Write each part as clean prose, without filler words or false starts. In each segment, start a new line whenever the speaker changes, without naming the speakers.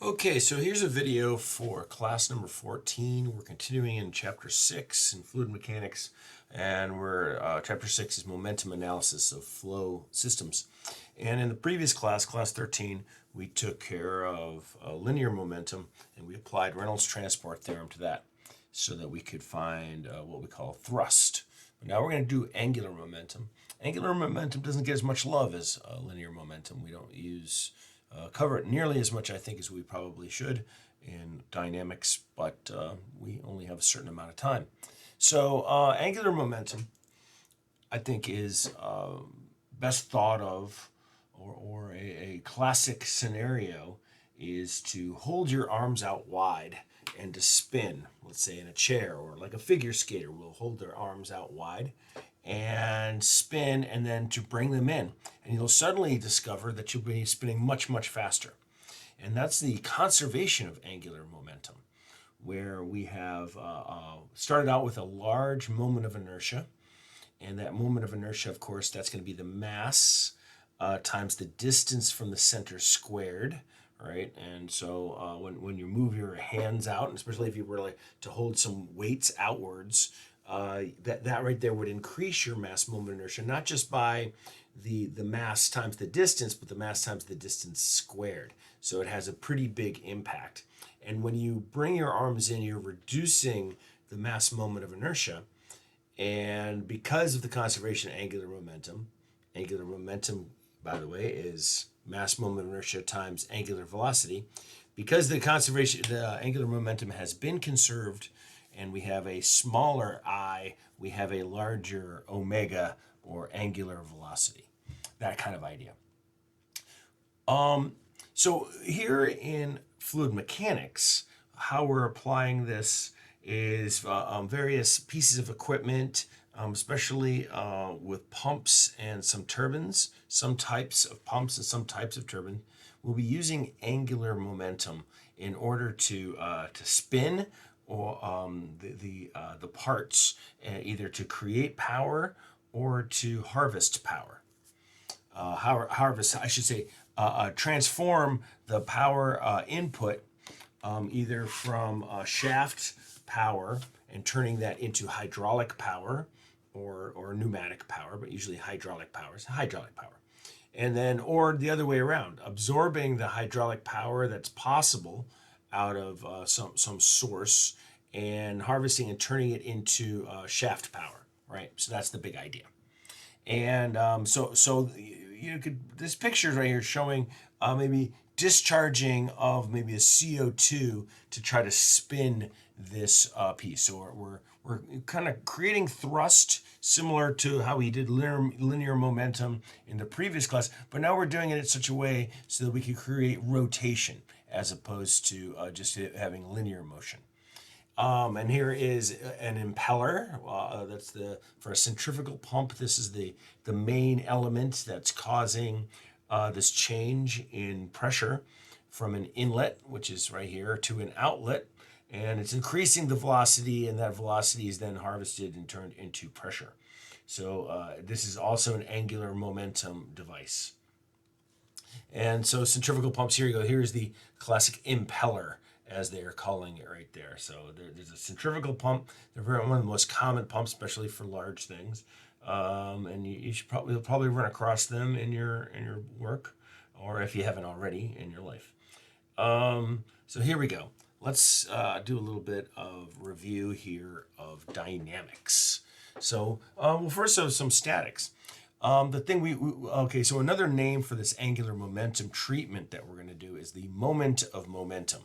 Okay, so here's a video for class number 14. We're continuing in chapter 6 in fluid mechanics, and chapter 6 is momentum analysis of flow systems. And in the previous class, class 13, we took care of linear momentum, and we applied Reynolds transport theorem to that so that we could find what we call thrust. But now we're going to do angular momentum. Angular momentum doesn't get as much love as linear momentum. We don't cover it nearly as much, I think, as we probably should in dynamics, but we only have a certain amount of time. So angular momentum, I think, is best thought of, or a classic scenario is to hold your arms out wide and to spin, let's say in a chair, or like a figure skater will hold their arms out wide and spin, and then to bring them in. And you'll suddenly discover that you'll be spinning much, much faster. And that's the conservation of angular momentum, where we have started out with a large moment of inertia. And that moment of inertia, of course, that's going to be the mass times the distance from the center squared, right? And so when you move your hands out, and especially if you were like to hold some weights outwards, that right there would increase your mass moment inertia, not just by the mass times the distance, but the mass times the distance squared. So it has a pretty big impact. And when you bring your arms in, you're reducing the mass moment of inertia. And because of the conservation of angular momentum, by the way, is mass moment of inertia times angular velocity. Because the angular momentum has been conserved, and we have a smaller I, we have a larger omega, or angular velocity. That kind of idea. So here in fluid mechanics, how we're applying this is various pieces of equipment, especially with pumps and some turbines, some types of pumps and some types of turbine. We'll be using angular momentum in order to spin or the parts, either to create power or to harvest power. Harvest, I should say, transform the power input either from shaft power and turning that into hydraulic power or pneumatic power, but usually hydraulic power. It's hydraulic power. And then, or the other way around, absorbing the hydraulic power that's possible out of some source and harvesting and turning it into shaft power, right? So that's the big idea. And so you could, this picture right here showing maybe discharging of maybe a CO2 to try to spin this piece. So we're kind of creating thrust similar to how we did linear momentum in the previous class, but now we're doing it in such a way so that we can create rotation as opposed to just having linear motion. And here is an impeller. For a centrifugal pump. This is the main element that's causing this change in pressure from an inlet, which is right here, to an outlet. And it's increasing the velocity, and that velocity is then harvested and turned into pressure. So this is also an angular momentum device. And so centrifugal pumps, here you go. Here's the classic impeller, as they are calling it right there. So there's a centrifugal pump. They're one of the most common pumps, especially for large things. And you should probably run across them in your work, or if you haven't already, in your life. So here we go. Let's do a little bit of review here of dynamics. So first, some statics. So another name for this angular momentum treatment that we're going to do is the moment of momentum.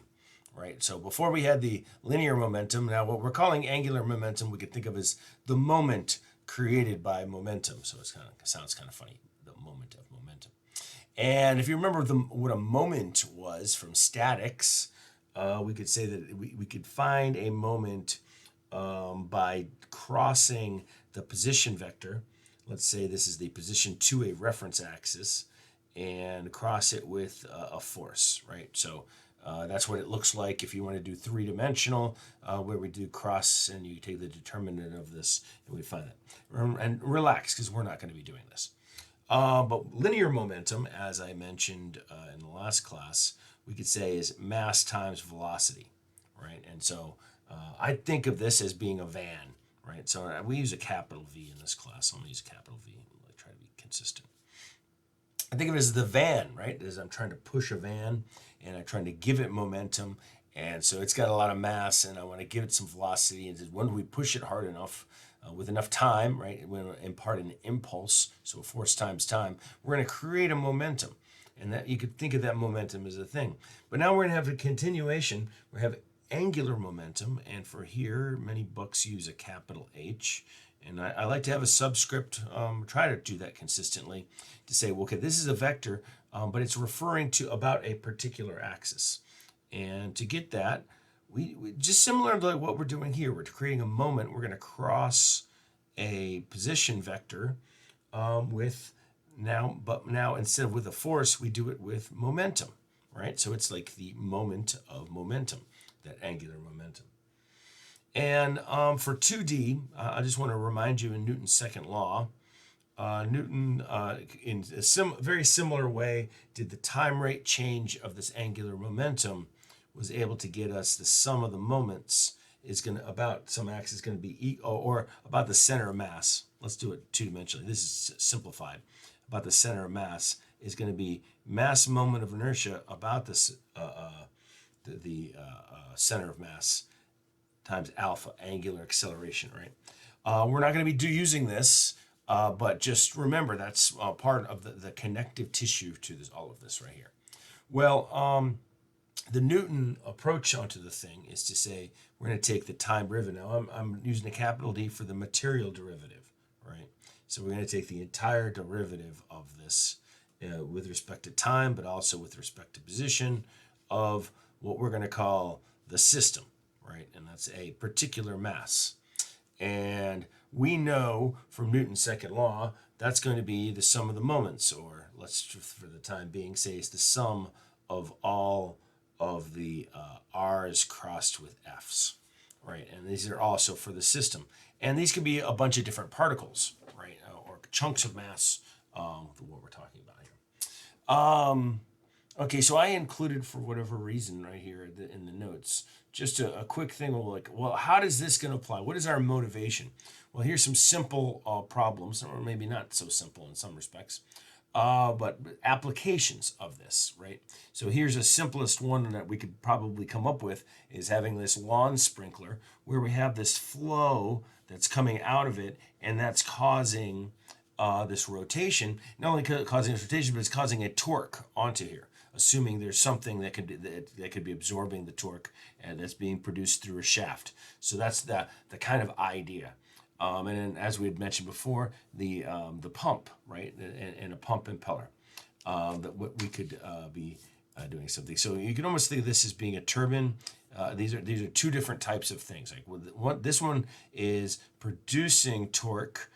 Right. So before we had the linear momentum, now what we're calling angular momentum, we could think of as the moment created by momentum. So it sounds kind of funny, the moment of momentum. And if you remember what a moment was from statics, we could say that we could find a moment by crossing the position vector. Let's say this is the position to a reference axis, and cross it with a force, right? So that's what it looks like if you want to do three-dimensional, where we do cross and you take the determinant of this and we find that. And relax, because we're not going to be doing this. But linear momentum, as I mentioned in the last class, we could say is mass times velocity, right? And so I think of this as being a van, right? So we use a capital V in this class. I'm going to use a capital V and try to be consistent. I think of it as the van, right? As I'm trying to push a van and I'm trying to give it momentum. And so it's got a lot of mass and I want to give it some velocity. And when do we push it hard enough with enough time, right? We're going to impart an impulse. So force times time, we're going to create a momentum. And that you could think of that momentum as a thing. But now we're going to have a continuation. We have angular momentum. And for here, many books use a capital H. And I like to have a subscript, try to do that consistently, to say, well, okay, this is a vector, but it's referring to about a particular axis. And to get that, we just similar to what we're doing here, we're creating a moment. We're going to cross a position vector with now instead of with a force, we do it with momentum, right? So it's like the moment of momentum, that angular momentum. And for 2D, I just want to remind you in Newton's second law, Newton, in a very similar way, did the time rate change of this angular momentum, was able to get us the sum of the moments is going to, about some axis is going to be, or about the center of mass. Let's do it two-dimensionally. This is simplified. About the center of mass is going to be mass moment of inertia about this, the center of mass times alpha, angular acceleration, right? We're not going to be using this, but just remember that's part of the connective tissue to this, all of this right here. Well, the Newton approach onto the thing is to say we're going to take the time derivative. Now I'm using a capital D for the material derivative, right? So we're going to take the entire derivative of this with respect to time, but also with respect to position of what we're going to call the system, right? And that's a particular mass. And we know from Newton's second law, that's going to be the sum of the moments, or let's, for the time being, say it's the sum of all of the R's crossed with F's, right? And these are also for the system. And these could be a bunch of different particles, right? Or chunks of mass, what we're talking about here. Okay, so I included, for whatever reason right here in the notes, just a quick thing of like, well, how does this going to apply? What is our motivation? Well, here's some simple problems, or maybe not so simple in some respects, but applications of this, right? So here's a simplest one that we could probably come up with is having this lawn sprinkler where we have this flow that's coming out of it, and that's causing this rotation. Not only causing this rotation, but it's causing a torque onto here, assuming there's something that could be absorbing the torque and that's being produced through a shaft. So that's the kind of idea. And then, as we had mentioned before, the pump, right, and a pump impeller, that what we could be doing something. So you can almost think of this as being a turbine. These are two different types of things. Like this one is producing torque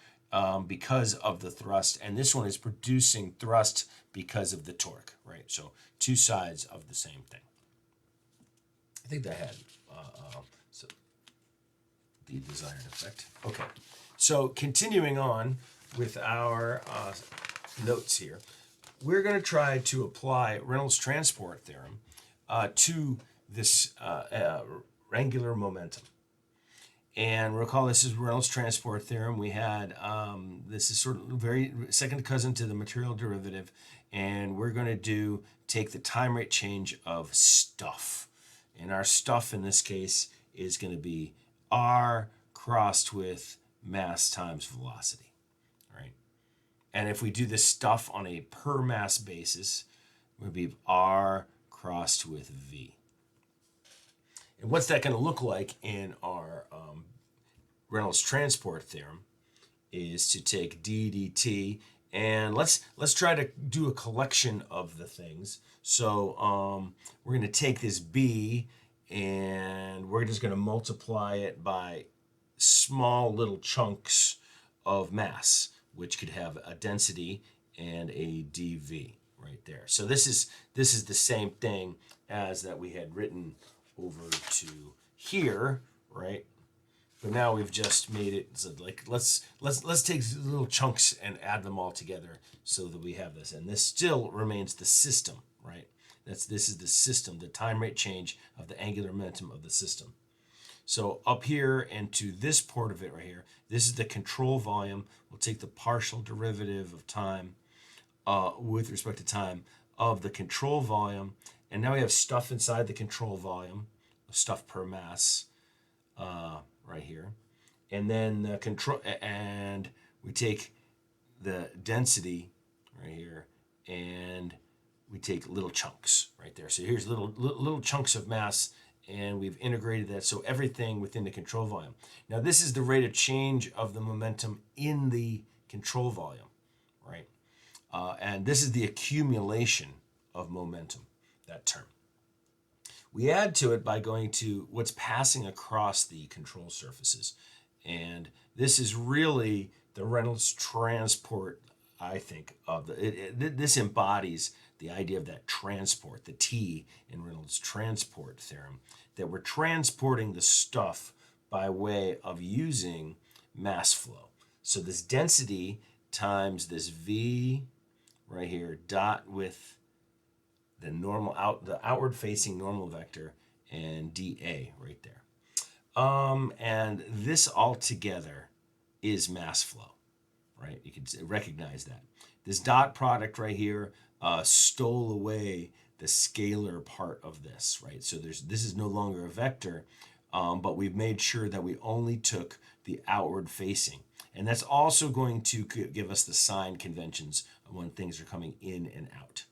because of the thrust, and this one is producing thrust because of the torque, right? So two sides of the same thing. I think that had so the desired effect. Okay, so continuing on with our notes here, we're going to try to apply Reynolds transport theorem to this angular momentum. And recall this is Reynolds transport theorem. We had, this is sort of very second cousin to the material derivative. And we're going to take the time rate change of stuff. And our stuff in this case is going to be R crossed with mass times velocity, right? And if we do this stuff on a per mass basis, it would be R crossed with V. And what's that going to look like in our Reynolds transport theorem is to take d dt, and let's try to do a collection of the things. So we're going to take this b, and we're just going to multiply it by small little chunks of mass, which could have a density and a dv right there. So this is the same thing as that we had written over to here, right? But now we've just made it so like let's take little chunks and add them all together so that we have this, and this still remains the system, right? This is the system, the time rate change of the angular momentum of the system. So up here and to this part of it right here, this is the control volume. We'll take the partial derivative of time with respect to time of the control volume. And now we have stuff inside the control volume, stuff per mass right here. And then the control, and we take the density right here, and we take little chunks right there. So here's little chunks of mass, and we've integrated that. So everything within the control volume. Now this is the rate of change of the momentum in the control volume, right? And this is the accumulation of momentum, that term. We add to it by going to what's passing across the control surfaces. And this is really the Reynolds transport, I think, of this embodies the idea of that transport, the T in Reynolds transport theorem, that we're transporting the stuff by way of using mass flow. So this density times this V right here, dot with the outward facing normal vector, and dA right there. And this all together is mass flow, right? You can recognize that. This dot product right here stole away the scalar part of this, right? So this is no longer a vector, but we've made sure that we only took the outward facing. And that's also going to give us the sign conventions when things are coming in and out.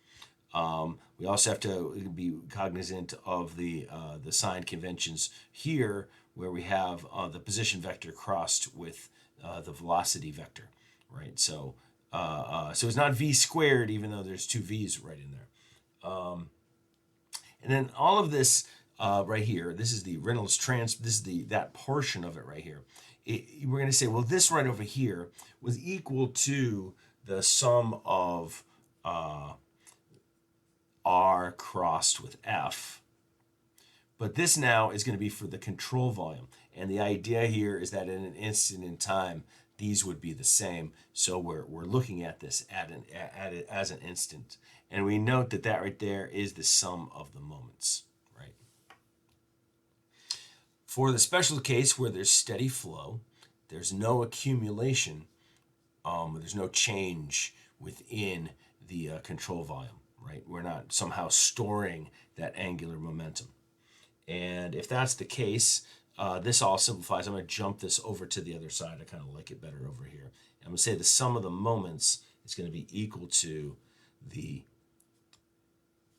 We also have to be cognizant of the sign conventions here, where we have the position vector crossed with the velocity vector, right? So it's not v squared, even though there's two v's right in there. And then all of this right here, this is the Reynolds this is that portion of it right here. We're going to say, well, this right over here was equal to the sum of R crossed with F. But this now is going to be for the control volume. And the idea here is that in an instant in time, these would be the same. So we're looking at this at it as an instant. And we note that right there is the sum of the moments, right? For the special case where there's steady flow, there's no accumulation, there's no change within the control volume, right? We're not somehow storing that angular momentum. And if that's the case, this all simplifies. I'm going to jump this over to the other side. I kind of like it better over here. I'm going to say the sum of the moments is going to be equal to the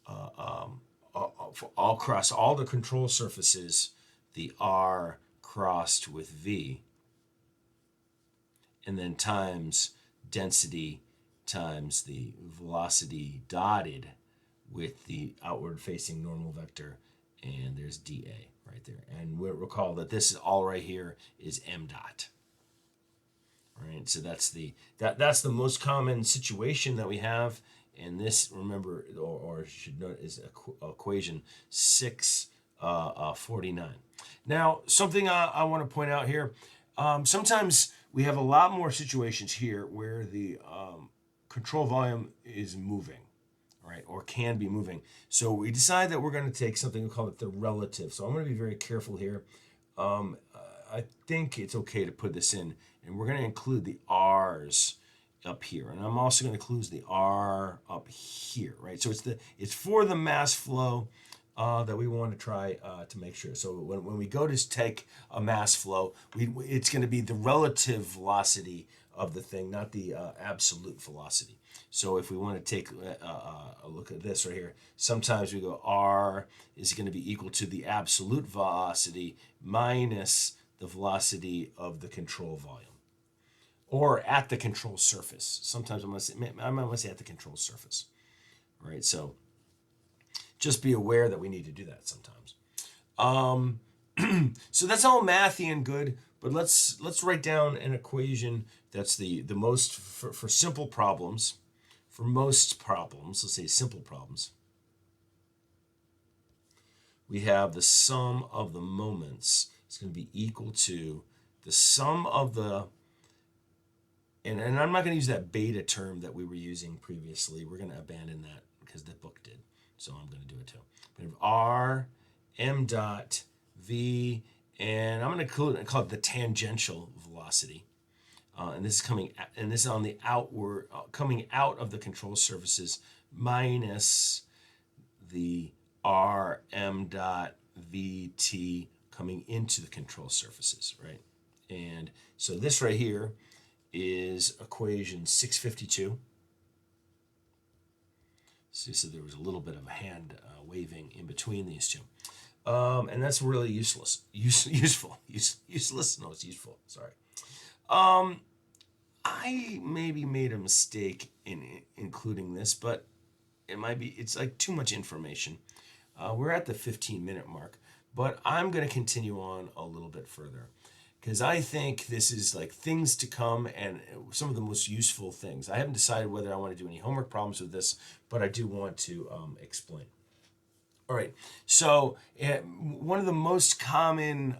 all across all the control surfaces, the R crossed with V, and then times density times the velocity dotted with the outward facing normal vector, and there's dA right there. And we'll recall that this is all right here is m dot. Right, so that's the most common situation that we have, and this, remember, or should note, is equation 649. Now, something I want to point out here, sometimes we have a lot more situations here where the control volume is moving, right, or can be moving. So we decide that we're going to take something, we call it the relative. So I'm going to be very careful here. I think it's okay to put this in, and we're going to include the R's up here, and I'm also going to include the R up here, right? So it's for the mass flow that we want to try to make sure. So when we go to take a mass flow, it's going to be the relative velocity of the thing, not the absolute velocity. So if we want to take a look at this right here, sometimes we go R is going to be equal to the absolute velocity minus the velocity of the control volume, or at the control surface. Sometimes I'm going to say at the control surface, right? So just be aware that we need to do that sometimes. So that's all mathy and good, but let's write down an equation that's the most for simple problems. For most problems, let's say simple problems, we have the sum of the moments. It's going to be equal to the sum of the, and I'm not going to use that beta term that we were using previously. We're going to abandon that because the book did. so I'm going to do it too. We have R m dot v, and I'm going to call it the tangential velocity. And this is on the outward, coming out of the control surfaces minus the r m dot vt coming into the control surfaces, right? And so this right here is equation 652. So there was a little bit of a hand waving in between these two. And that's really useless. Useless? No, it's useful. Sorry. I maybe made a mistake in including this, but it's like too much information. We're at the 15-minute mark, but I'm going to continue on a little bit further because I think this is like things to come and some of the most useful things. I haven't decided whether I want to do any homework problems with this, but I do want to explain. All right, so one of the most common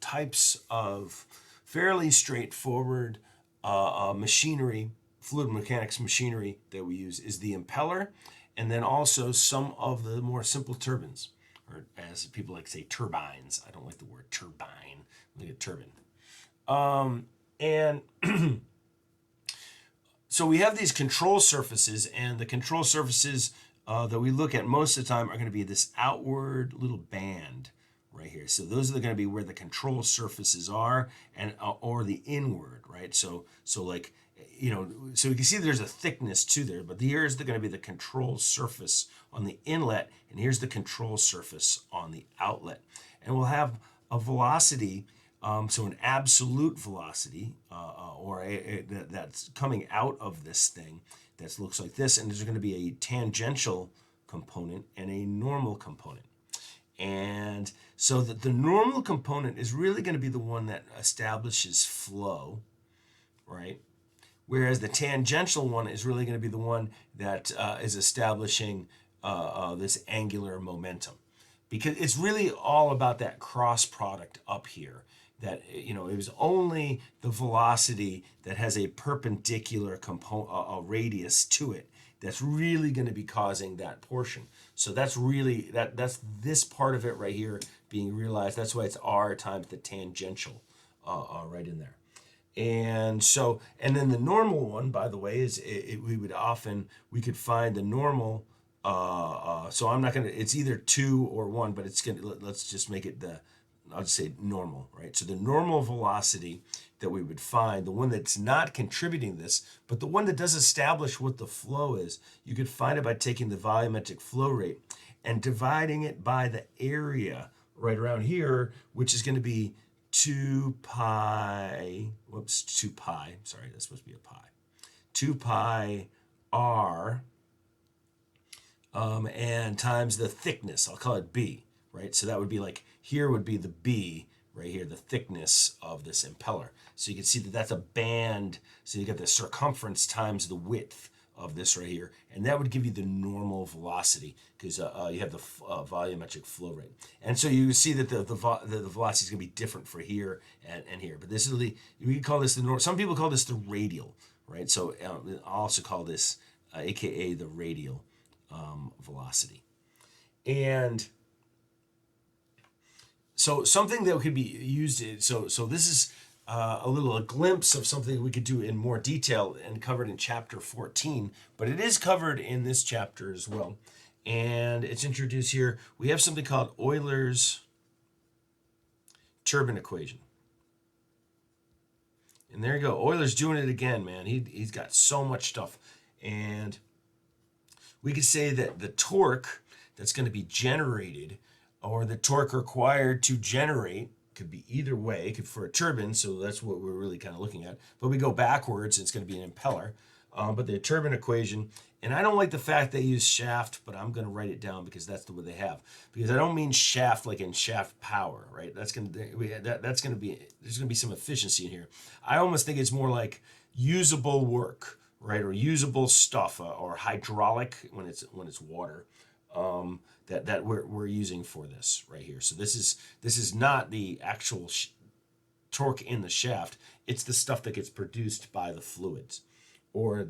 types of fairly straightforward machinery, fluid mechanics machinery that we use is the impeller, and then also some of the more simple turbines, or as people like to say, turbines. I don't like the word turbine, I like a turbine. And so we have these control surfaces, and the control surfaces that we look at most of the time are going to be this outward little band right here. So those are going to be where the control surfaces are, and or the inward, right? So like, so you can see there's a thickness to there, but here's going to be the control surface on the inlet, and here's the control surface on the outlet. And we'll have a velocity, so an absolute velocity, that's coming out of this thing that looks like this, and there's going to be a tangential component and a normal component. And so that the normal component is really going to be the one that establishes flow, right? Whereas the tangential one is really going to be the one that is establishing this angular momentum. Because it's really all about that cross product up here. That, it was only the velocity that has a perpendicular a radius to it that's really going to be causing that portion. So that's really, that's this part of it right here being realized. That's why it's r times the tangential right in there. And so, and then the normal one, by the way, is we could find the normal. So I'm not going to, it's either 2 or 1, but it's going to, let's just make it I'll just say normal, right? So the normal velocity that we would find, the one that's not contributing this, but the one that does establish what the flow is, you could find it by taking the volumetric flow rate and dividing it by the area right around here, which is going to be 2 pi, sorry, that's supposed to be a pi, 2 pi r, and times the thickness, I'll call it b, right? So that would be like, here would be the b right here, the thickness of this impeller. So you can see that that's a band, so you got the circumference times the width of this right here, and that would give you the normal velocity because you have the volumetric flow rate. And so you see that the velocity is going to be different for here and here. But this is we call this some people call this the radial, right? So I also call this AKA the radial velocity. And so something that could be used, so this is a glimpse of something we could do in more detail and covered in chapter 14, but it is covered in this chapter as well. And it's introduced here. We have something called Euler's turbine equation. And there you go. Euler's doing it again, man. He's got so much stuff. And we could say that the torque that's going to be generated, or the torque required to generate, could be either way, for a turbine, so that's what we're really kind of looking at. But we go backwards, it's going to be an impeller. But the turbine equation, and I don't like the fact they use shaft, but I'm going to write it down because that's the way they have. Because I don't mean shaft like in shaft power, right? There's going to be some efficiency in here. I almost think it's more like usable work, right? Or usable stuff, or hydraulic when it's water. That we're using for this right here. So this is not the actual torque in the shaft. It's the stuff that gets produced by the fluids, or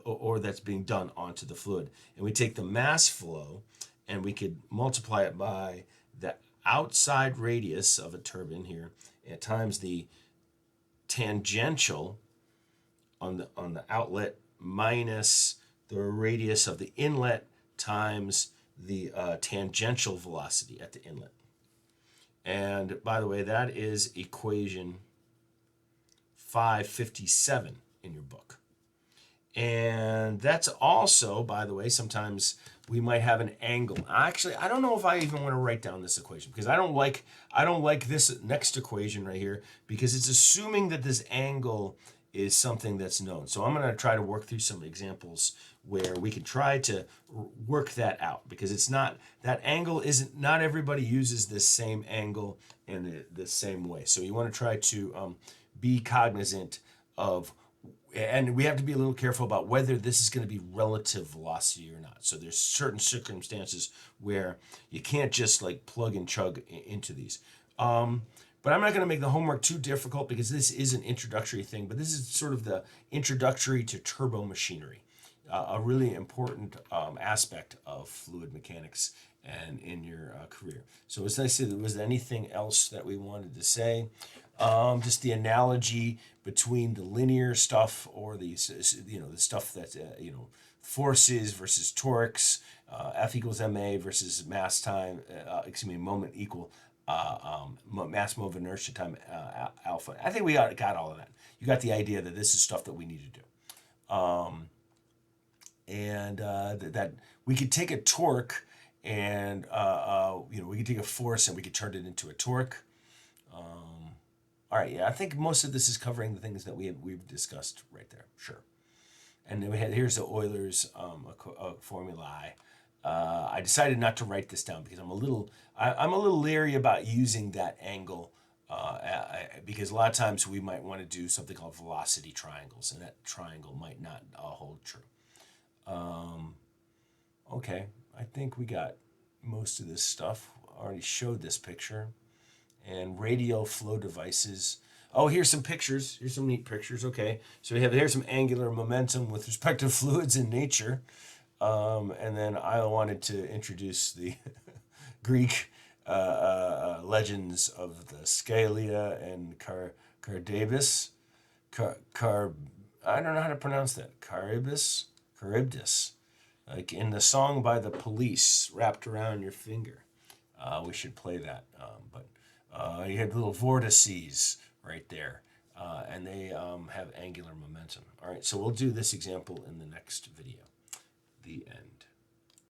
or that's being done onto the fluid. And we take the mass flow and we could multiply it by the outside radius of a turbine here and times the tangential on the outlet minus the radius of the inlet times the tangential velocity at the inlet. And by the way, that is equation 557 in your book. And that's also, by the way, sometimes we might have an angle. Actually, I don't know if I even want to write down this equation because I don't like this next equation right here because it's assuming that this angle is something that's known. So I'm going to try to work through some examples where we can try to work that out because it's not, that angle isn't, not everybody uses this same angle in the same way. So you want to try to be cognizant of, and we have to be a little careful about whether this is going to be relative velocity or not. So there's certain circumstances where you can't just like plug and chug into these. But I'm not going to make the homework too difficult because this is an introductory thing, but this is sort of the introductory to turbo machinery, a really important aspect of fluid mechanics and in your career. So as I said, was there anything else that we wanted to say? Just the analogy between the linear stuff or the stuff that, forces versus torques, F equals ma versus mass time, moment equal mass move inertia time alpha. I think we got all of that. You got the idea that this is stuff that we need to do. And that we could take a torque and, we could take a force and we could turn it into a torque. All right, yeah, I think most of this is covering the things that we've discussed right there, sure. And then here's the Euler's formulae. I decided not to write this down because I'm a little leery about using that angle because a lot of times we might want to do something called velocity triangles, and that triangle might not hold true. Okay, I think we got most of this stuff. I already showed this picture. And radial flow devices. Oh, here's some pictures. Here's some neat pictures. Okay, so here's some angular momentum with respect to fluids in nature. And then I wanted to introduce the Greek legends of the Scalia and Cardabus. I don't know how to pronounce that. Charybdis. Like in the song by the Police, Wrapped Around Your Finger. We should play that. But you had little vortices right there. And they have angular momentum. All right, so we'll do this example in the next video. The end.